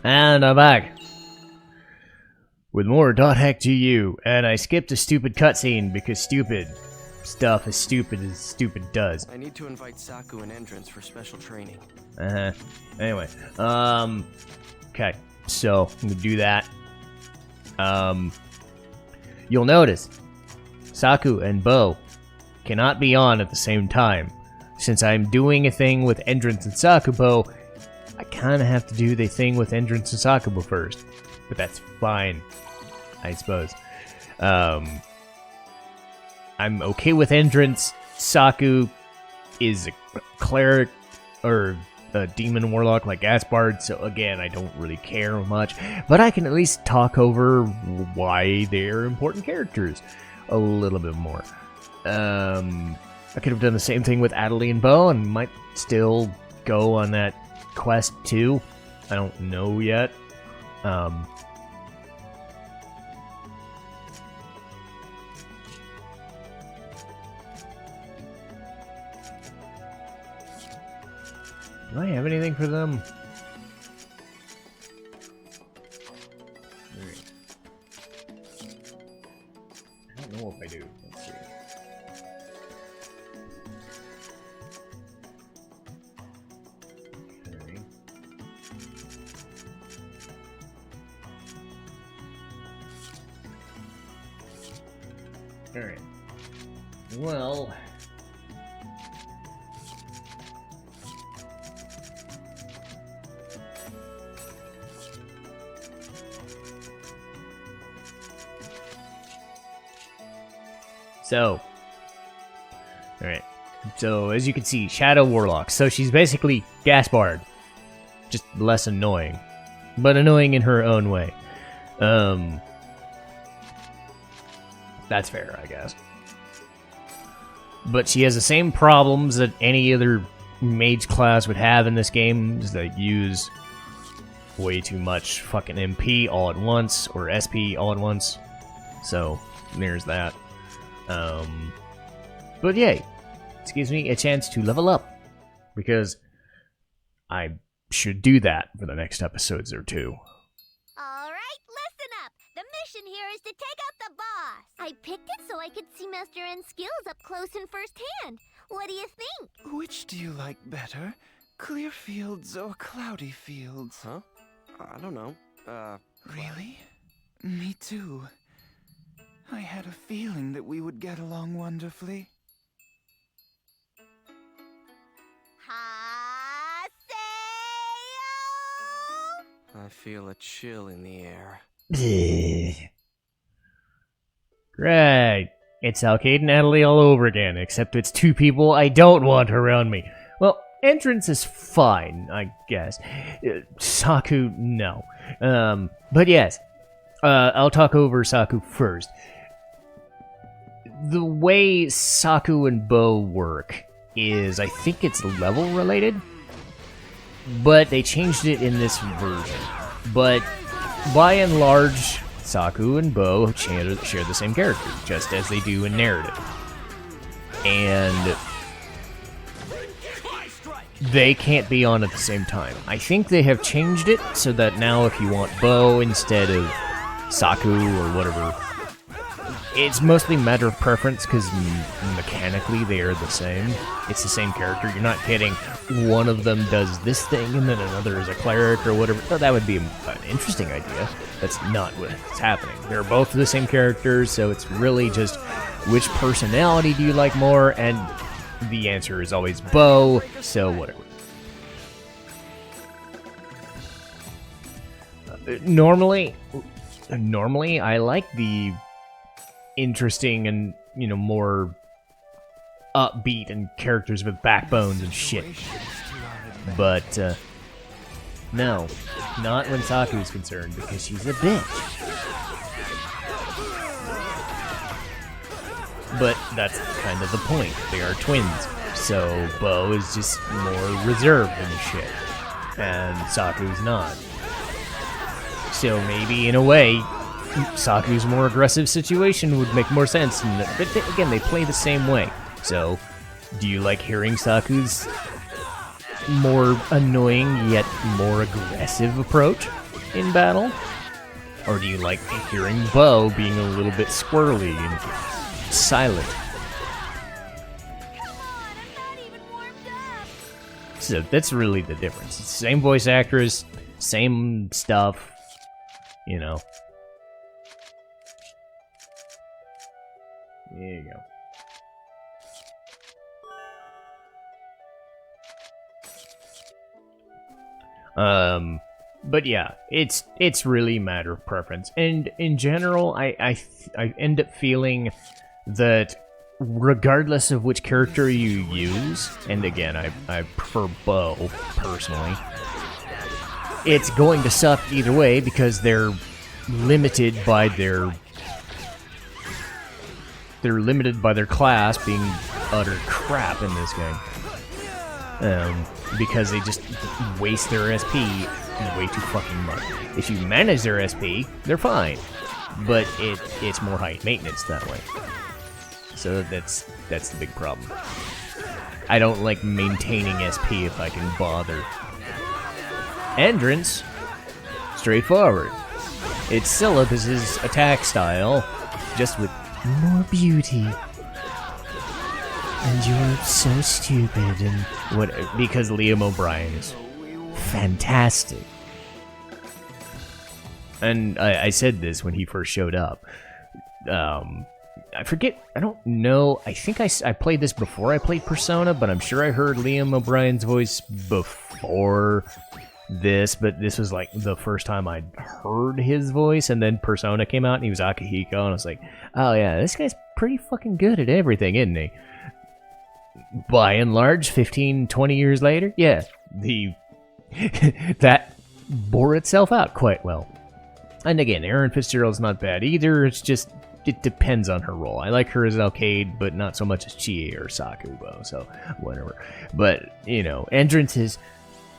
And I'm back with more .heck to you, and I skipped a stupid cutscene because stupid stuff is stupid as stupid does. I need to invite Saku and entrance for special training. Anyway, okay, so I'm gonna do that. You'll notice Saku and Bo cannot be on at the same time. Since I'm doing a thing with entrance and Sakubo, I kind of have to do the thing with entrance and Sakubo first, but that's fine, I suppose. I'm okay with entrance. Saku is a cleric or a demon warlock like Gaspard, so again, I don't really care much, but I can at least talk over why they're important characters a little bit more. I could have done the same thing with Adelie and Bo and might still go on that quest too. I don't know yet. Do I have anything for them? I don't know if I do. Let's see. Okay. Alright. Well... So, alright, so as you can see, Shadow Warlock, so she's basically Gaspard, just less annoying, but annoying in her own way. That's fair, I guess. But she has the same problems that any other mage class would have in this game, is they use way too much fucking MP all at once, or SP all at once, so there's that. But yay, this gives me a chance to level up, because I should do that for the next episodes or two. Alright, listen up! The mission here is to take out the boss! I picked it so I could see Master N's skills up close and firsthand. What do you think? Which do you like better? Clear fields or cloudy fields? Huh? I don't know. Really? Me too. I had a feeling that we would get along wonderfully. Haseo! I feel a chill in the air. Great. It's Alcade and Adelie all over again, except it's two people I don't want around me. Well, entrance is fine, I guess. Saku, no. But yes, I'll talk over Saku first. The way Saku and Bo work is, I think it's level related, but they changed it in this version. But by and large, Saku and Bo share the same character, just as they do in narrative. And they can't be on at the same time. I think they have changed it so that now if you want Bo instead of Saku or whatever, it's mostly a matter of preference, because mechanically they are the same. It's the same character. You're not getting one of them does this thing and then another is a cleric or whatever. Oh, that would be an interesting idea. That's not what's happening. They're both the same characters, so it's really just which personality do you like more, and the answer is always Bo, so whatever. Normally I like the interesting and, you know, more upbeat and characters with backbones and shit. But, no. Not when Saku's concerned, because she's a bitch. But that's kind of the point. They are twins. So, Bo is just more reserved and shit. And Saku's not. So maybe, in a way, Saku's more aggressive situation would make more sense. But again, they play the same way. So, do you like hearing Saku's more annoying yet more aggressive approach? in battle? Or do you like hearing Bo being a little bit squirrely and silent? So that's really the difference. It's the same voice actress, same stuff, you know. There you go. But yeah, it's really a matter of preference. And in general, I end up feeling that regardless of which character you use, and again, I prefer Bo personally, it's going to suck either way because they're limited by their class being utter crap in this game. Because they just waste their SP way too fucking much. If you manage their SP, they're fine, but it's more high maintenance that way. So that's the big problem. I don't like maintaining SP if I can bother. Entrance, straightforward. It's Syllabus's attack style, just with more beauty. And you're so stupid, and what? Because Liam O'Brien is fantastic. And I said this when he first showed up. I forget, I don't know, I think I played this before I played Persona, but I'm sure I heard Liam O'Brien's voice before this, but this was like the first time I'd heard his voice, and then Persona came out and he was Akihiko, and I was like, oh yeah, this guy's pretty fucking good at everything, isn't he? By and large, 15, 20 years later, yeah, that bore itself out quite well. And again, Erin Fitzgerald's not bad either, it's just, it depends on her role. I like her as Alcade, but not so much as Chie or Sakubo, so whatever. But, you know, Entrance is,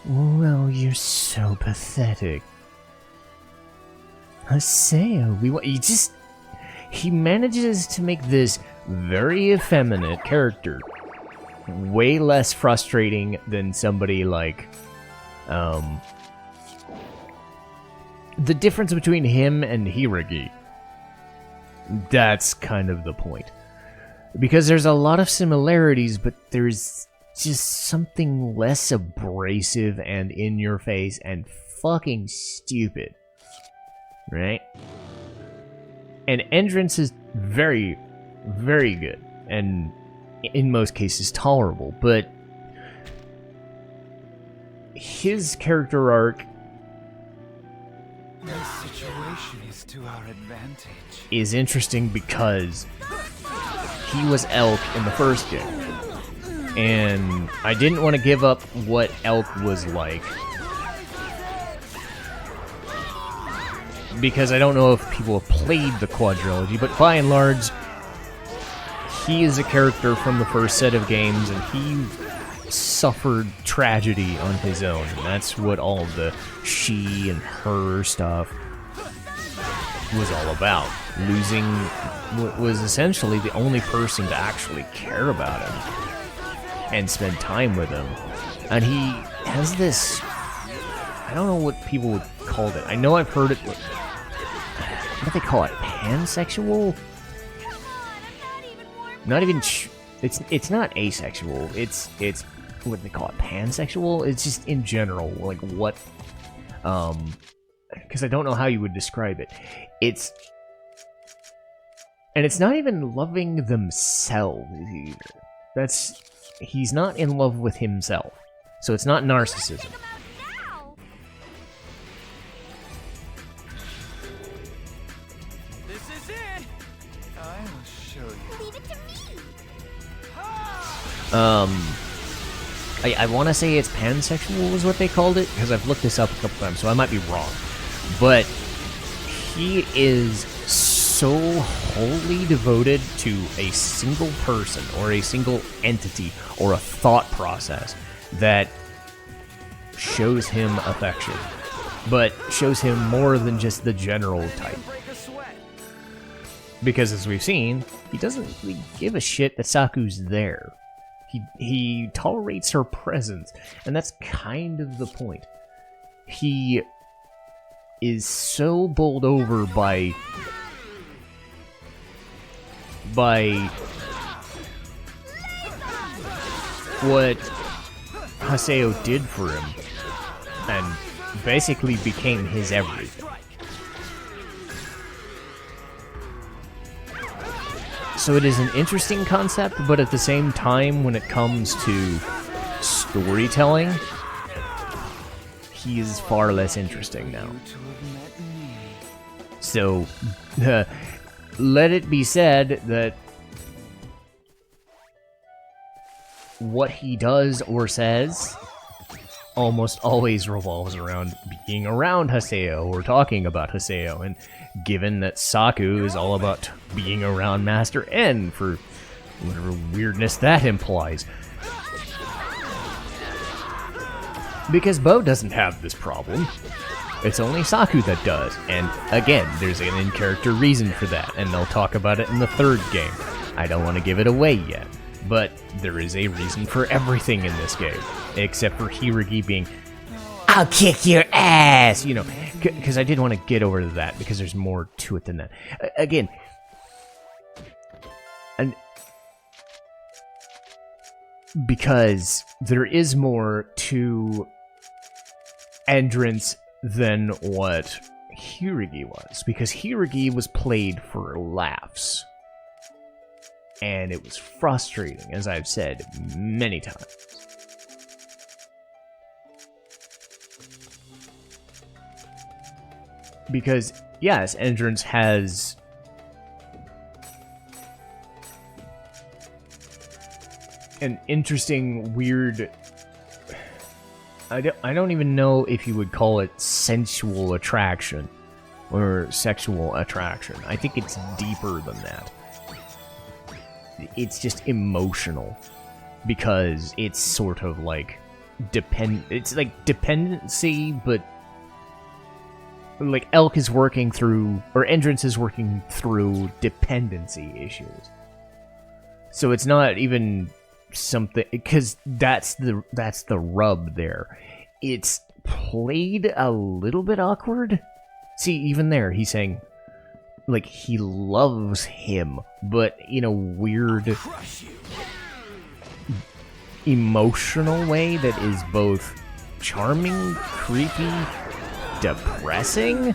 well, you're so pathetic. Haseo, he manages to make this very effeminate character way less frustrating than somebody like, the difference between him and Hiragi. That's kind of the point. Because there's a lot of similarities, but there's just something less abrasive and in your face and fucking stupid. Right? And Entrance is very, very good. And in most cases tolerable, but his character arc is interesting because he was Elk in the first game, and I didn't want to give up what Elk was like because I don't know if people have played the quadrilogy, but by and large he is a character from the first set of games, and he suffered tragedy on his own. And that's what all the she and her stuff was all about. Losing what was essentially the only person to actually care about him and spend time with him. And he has this, I don't know what people would call it. I know I've heard it, what do they call it? Pansexual? Not even, it's not asexual, it's what they call it, pansexual? It's just in general, like what, because I don't know how you would describe it. And it's not even loving themselves either. He's not in love with himself. So it's not narcissism. This is it! I will show you. Leave it to me. I want to say it's pansexual is what they called it, because I've looked this up a couple times, so I might be wrong. But he is so wholly devoted to a single person, or a single entity, or a thought process, that shows him affection. But shows him more than just the general type. Because as we've seen, he doesn't really give a shit that Saku's there. He tolerates her presence, and that's kind of the point. He is so bowled over by what Haseo did for him, and basically became his everything. So it is an interesting concept, but at the same time, when it comes to storytelling, he is far less interesting now. So, let it be said that what he does or says almost always revolves around being around Haseo or talking about Haseo, and given that Saku is all about being around Master N for whatever weirdness that implies. Because Bo doesn't have this problem. It's only Saku that does, and again, there's an in-character reason for that, and they'll talk about it in the third game. I don't want to give it away yet, but there is a reason for everything in this game, except for Hiiragi being, "I'll kick your ass!" You know, because I did want to get over to that, because there's more to it than that. Again, and because there is more to Endurance than what Hiiragi was, because Hiiragi was played for laughs, and it was frustrating, as I've said many times. Because, yes, Endurance has an interesting, weird... I don't even know if you would call it sensual attraction or sexual attraction. I think it's deeper than that. It's just emotional, because it's sort of like it's like dependency, but like Elk is working through, or Endurance is working through dependency issues. So it's not even something, because that's the rub there. It's played a little bit awkward. See, even there, he's saying, like, he loves him, but in a weird, emotional way that is both charming, creepy, depressing,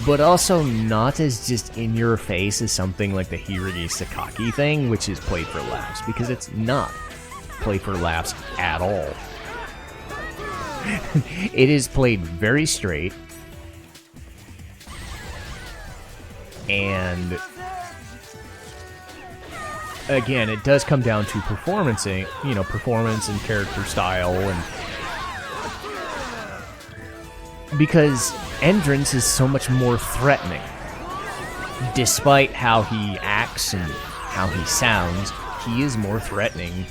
but also not as just in your face as something like the Hiiragi Sakaki thing, which is played for laughs, because it's not played for laughs at all. It is played very straight, and again, it does come down to performance and character style, and because Endurance is so much more threatening. Despite how he acts and how he sounds, he is more threatening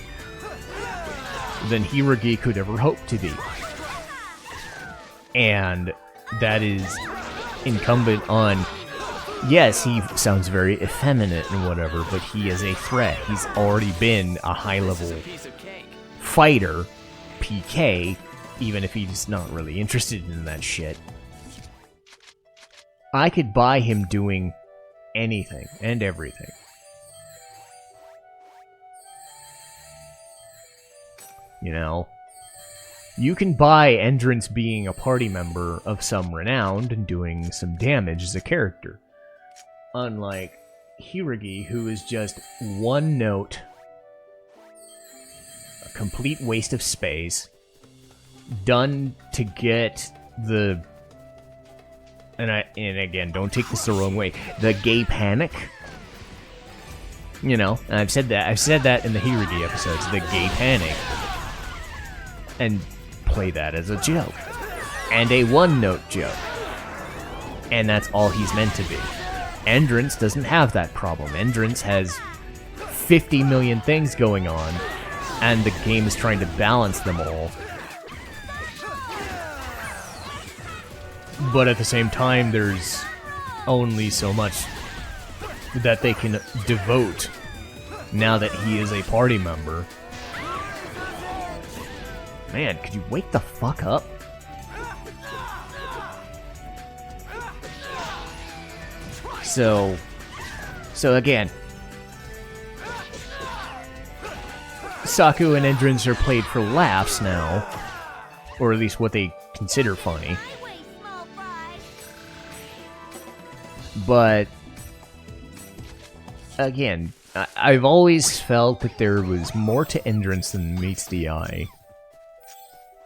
than Hiiragi could ever hope to be. And that is incumbent on, yes, he sounds very effeminate and whatever, but he is a threat. He's already been a high-level fighter, PK, even if he's not really interested in that shit. I could buy him doing anything and everything. You know? You can buy Endurance being a party member of some renown and doing some damage as a character. Unlike Hiiragi, who is just one note, a complete waste of space, done to get the... And again, don't take this the wrong way. The gay panic. You know, I've said that in the Hiiragi episodes. The gay panic. And play that as a joke. And a one-note joke. And that's all he's meant to be. Endurance doesn't have that problem. Endurance has 50 million things going on, and the game is trying to balance them all. But at the same time, there's only so much that they can devote now that he is a party member. Man, could you wake the fuck up? So again, Saku and entrants are played for laughs now, or at least what they consider funny. Way, small fry. But again, I've always felt that there was more to entrance than meets the eye.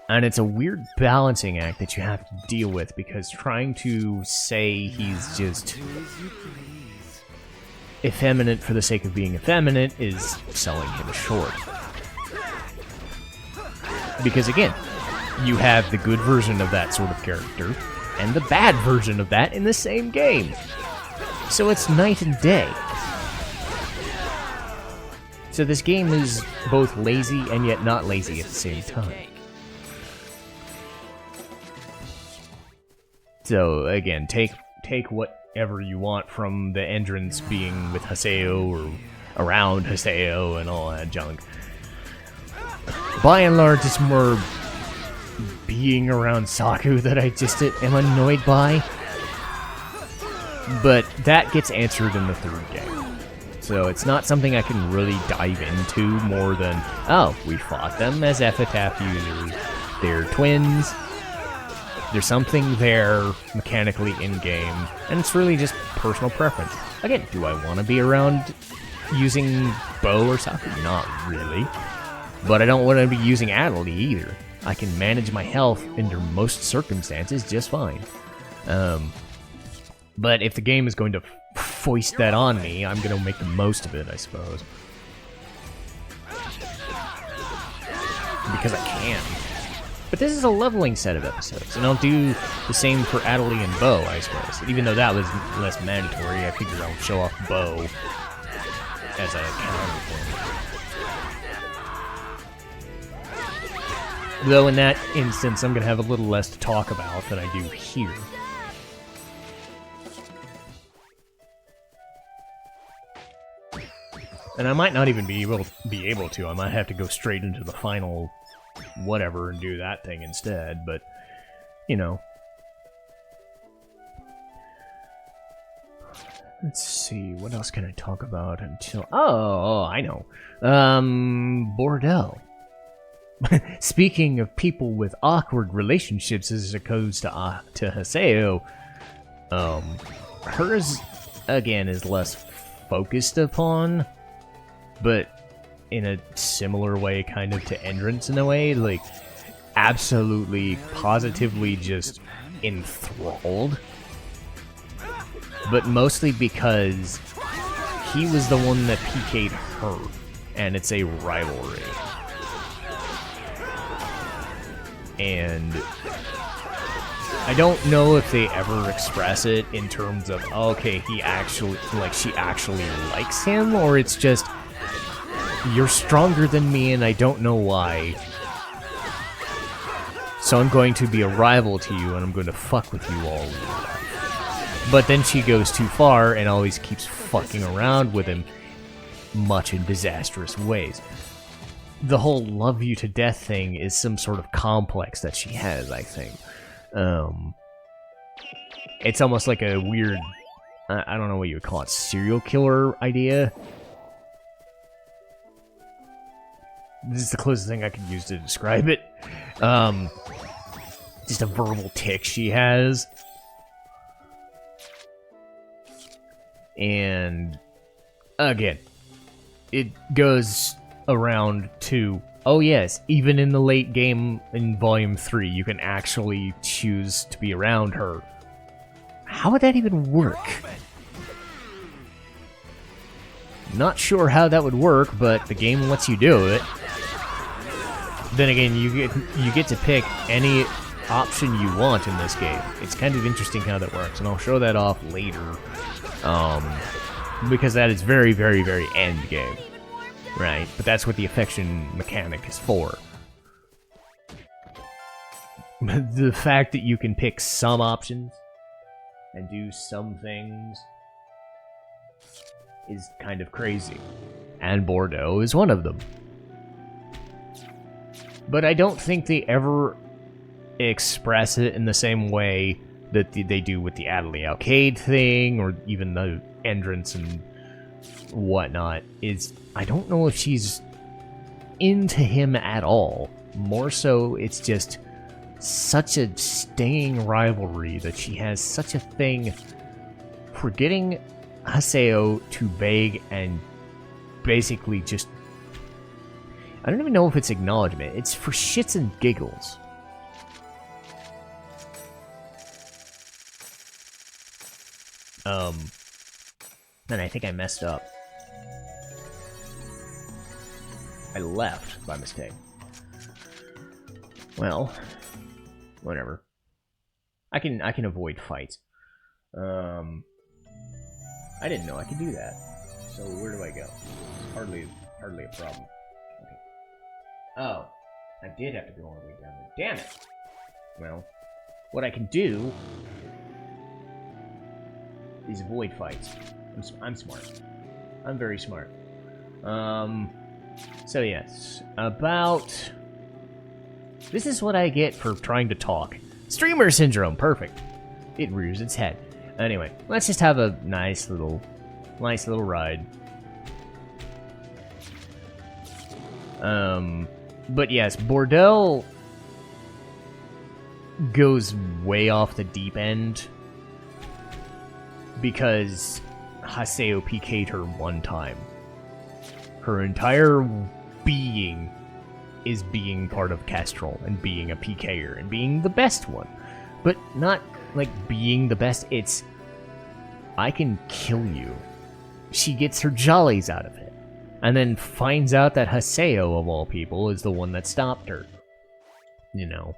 And it's a weird balancing act that you have to deal with, because trying to say he's just effeminate for the sake of being effeminate is selling him short. Because again, you have the good version of that sort of character, and the bad version of that in the same game. So it's night and day. So this game is both lazy and yet not lazy at the same time. So again, take whatever you want from the entrance being with Haseo or around Haseo and all that junk. By and large, it's more being around Saku that I just am annoyed by. But that gets answered in the third game. So it's not something I can really dive into more than, oh, we fought them as epitaph users. They're twins. There's something there mechanically in-game, and it's really just personal preference. Again, do I want to be around using Bo or Saku? Not really. But I don't want to be using Adderley either. I can manage my health under most circumstances just fine. But if the game is going to foist that on me, I'm going to make the most of it, I suppose. Because I can. But this is a leveling set of episodes, and I'll do the same for Adderley and Bo, I suppose. Even though that was less mandatory, I figured I'll show off Bo as a counterpoint. Though in that instance, I'm going to have a little less to talk about than I do here. And I might not even be able to. I might have to go straight into the final whatever and do that thing instead, but, you know. Let's see, what else can I talk about until... Oh, I know. Bordeaux. Speaking of people with awkward relationships as opposed to Haseo, hers, again, is less focused upon, but in a similar way kind of to Entrance in a way, like, absolutely, positively just enthralled. But mostly because he was the one that PK'd her, and it's a rivalry. And I don't know if they ever express it in terms of, okay, he actually, like, she actually likes him, or it's just, you're stronger than me and I don't know why. So I'm going to be a rival to you and I'm going to fuck with you all. But then she goes too far and always keeps fucking around with him, much in disastrous ways. The whole love you to death thing is some sort of complex that she has, I think. It's almost like a weird, I don't know what you would call it, serial killer idea. This is the closest thing I could use to describe it. Just a verbal tick she has. And again, it goes around to, oh yes, even in the late game in Volume 3, you can actually choose to be around her. How would that even work? Not sure how that would work, but the game lets you do it. Then again, you get to pick any option you want in this game. It's kind of interesting how that works, and I'll show that off later. Because that is very, very, very end game. Right? But that's what the affection mechanic is for. The fact that you can pick some options and do some things is kind of crazy. And Bordeaux is one of them. But I don't think they ever express it in the same way that they do with the Adderley Arcade thing, or even the entrance and whatnot, is I don't know if she's into him at all. More so, it's just such a stinging rivalry that she has such a thing for getting Haseo to beg and basically just... I don't even know if it's acknowledgement. It's for shits and giggles. And I think I messed up. I left by mistake. Well, whatever. I can avoid fights. I didn't know I could do that. So where do I go? Hardly a problem. Okay. Oh, I did have to go all the way down there. Damn it! Well, what I can do is avoid fights. I'm smart. I'm very smart. So yes, about... This is what I get for trying to talk. Streamer syndrome, perfect. It rears its head. Anyway, let's just have a nice little ride. But yes, Bordel goes way off the deep end because Haseo PK'd her one time. Her entire being is being part of Kestrel and being a PKer and being the best one. But not like being the best, it's I can kill you. She gets her jollies out of it. And then finds out that Haseo, of all people, is the one that stopped her. You know?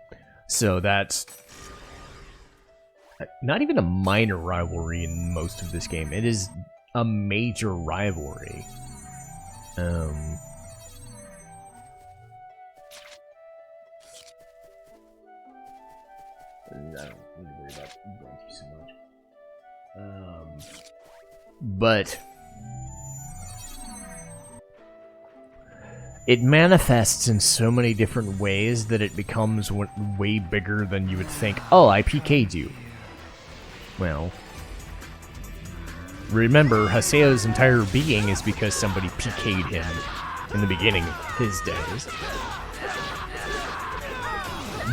So that's not even a minor rivalry in most of this game. It is a major rivalry. I don't need to worry about going through so much. But it manifests in so many different ways that it becomes way bigger than you would think. Oh, I PK'd you. Well, remember, Haseo's entire being is because somebody PK'd him in the beginning of his days.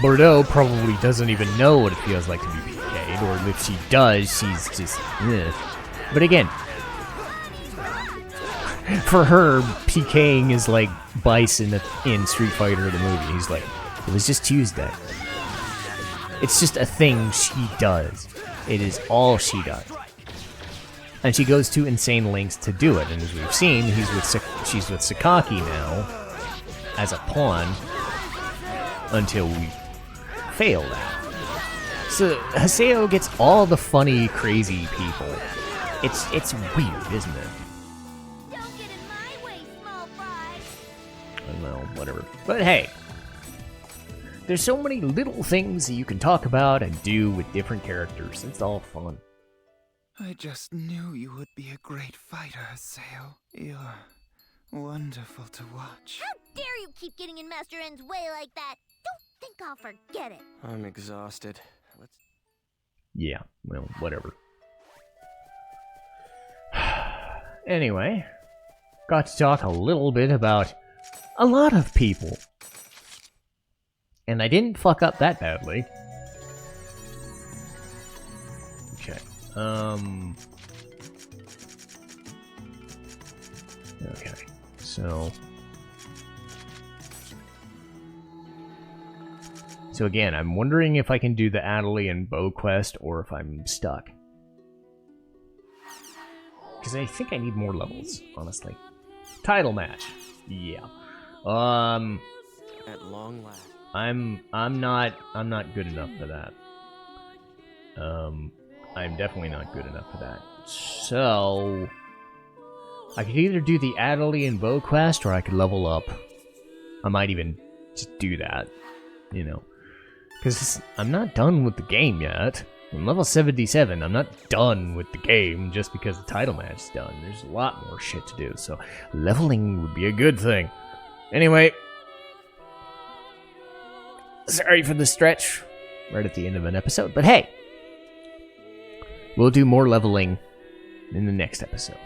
Bordeaux probably doesn't even know what it feels like to be PK'd, or if she does, she's just... eh. But again, for her, PKing is like Bison in Street Fighter the movie. He's like, it was just Tuesday. It's just a thing she does. It is all she does. And she goes to insane lengths to do it. And as we've seen, she's with Sakaki now as a pawn until we fail that. So Haseo gets all the funny, crazy people. It's weird, isn't it? Don't get in my way, small fry. Well, whatever. But hey, there's so many little things that you can talk about and do with different characters. It's all fun. I just knew you would be a great fighter, Haseo. You're wonderful to watch. How dare you keep getting in Master N's way like that? Don't think I'll forget it. I'm exhausted. Let's... Yeah, well, whatever. Anyway, got to talk a little bit about a lot of people. And I didn't fuck up that badly. Okay. Okay, so again, I'm wondering if I can do the Adderley and Bo quest or if I'm stuck. Because I think I need more levels, honestly. Title match. Yeah. At long last. I'm not good enough for that. I'm definitely not good enough for that. So I could either do the Adderley and Bo quest or I could level up. I might even just do that, you know. Because I'm not done with the game yet. I'm level 77. I'm not done with the game just because the title match is done. There's a lot more shit to do, so leveling would be a good thing. Anyway, sorry for the stretch right at the end of an episode, but hey, We'll do more leveling in the next episode.